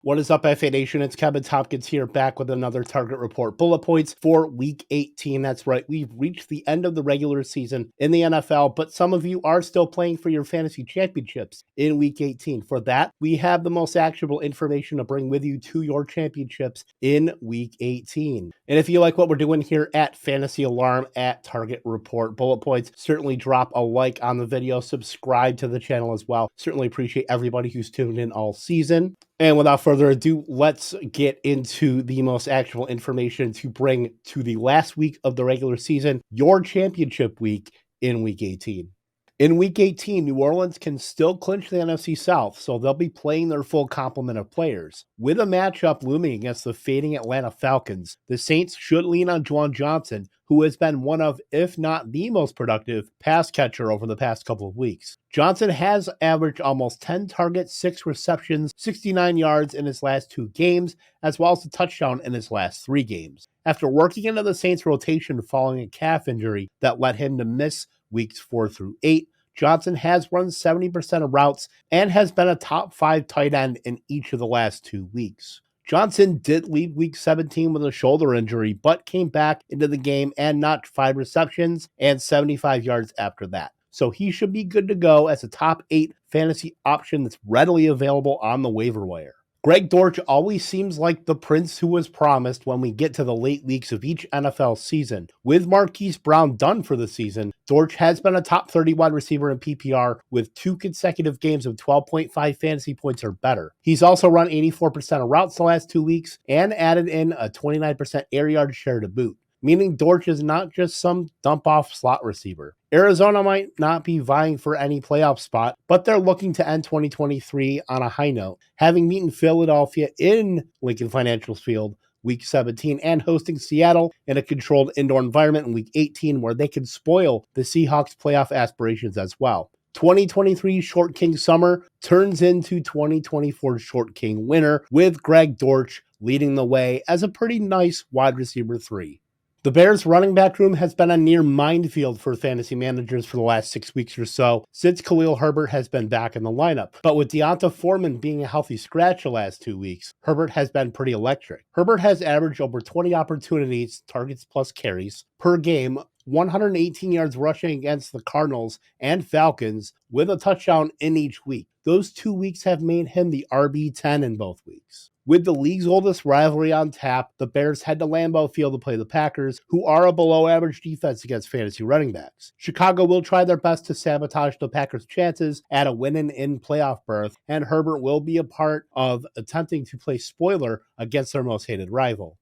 What is up, FA Nation? It's Kevin Tompkins here, back with another Target Report bullet points for Week 18. That's right, we've reached the end of the regular season in the NFL, but some of you are still playing for your fantasy championships in Week 18. For that, we have the most actionable information to bring with you to your championships in Week 18. And if you like what we're doing here at Fantasy Alarm at Target Report bullet points, certainly drop a like on the video, subscribe to the channel as well. Certainly appreciate everybody who's tuned in all season. And without further ado, let's get into the most actionable information to bring to the last week of the regular season, your championship week in Week 18. In Week 18, New Orleans can still clinch the NFC South, so they'll be playing their full complement of players. With a matchup looming against the fading Atlanta Falcons, the Saints should lean on Juwan Johnson, who has been one of, if not the most productive, pass catcher over the past couple of weeks. Johnson has averaged almost 10 targets, 6 receptions, 69 yards in his last 2 games, as well as a touchdown in his last 3 games. After working into the Saints' rotation following a calf injury that led him to miss weeks 4 through 8, Johnson has run 70% of routes and has been a top 5 tight end in each of the last 2 weeks. Johnson did leave Week 17 with a shoulder injury, but came back into the game and notched 5 receptions and 75 yards after that. So he should be good to go as a top 8 fantasy option that's readily available on the waiver wire. Greg Dortch always seems like the prince who was promised when we get to the late weeks of each NFL season. With Marquise Brown done for the season, Dortch has been a top 30 wide receiver in PPR with 2 consecutive games of 12.5 fantasy points or better. He's also run 84% of routes the last 2 weeks and added in a 29% air yard share to boot, meaning Dortch is not just some dump-off slot receiver. Arizona might not be vying for any playoff spot, but they're looking to end 2023 on a high note, having beaten Philadelphia in Lincoln Financial Field Week 17 and hosting Seattle in a controlled indoor environment in Week 18 where they can spoil the Seahawks' playoff aspirations as well. 2023 Short King Summer turns into 2024 Short King Winter, with Greg Dortch leading the way as a pretty nice wide receiver 3. The Bears' running back room has been a near minefield for fantasy managers for the last 6 weeks or so, since Khalil Hebert has been back in the lineup. But with Deonta Foreman being a healthy scratch the last 2 weeks, Hebert has been pretty electric. Hebert has averaged over 20 opportunities, targets plus carries, per game, 118 yards rushing against the Cardinals and Falcons, with a touchdown in each week. Those 2 weeks have made him the RB10 in both weeks. With the league's oldest rivalry on tap, the Bears head to Lambeau Field to play the Packers, who are a below-average defense against fantasy running backs. Chicago will try their best to sabotage the Packers' chances at a win-in playoff berth, and Herbert will be a part of attempting to play spoiler against their most hated rival.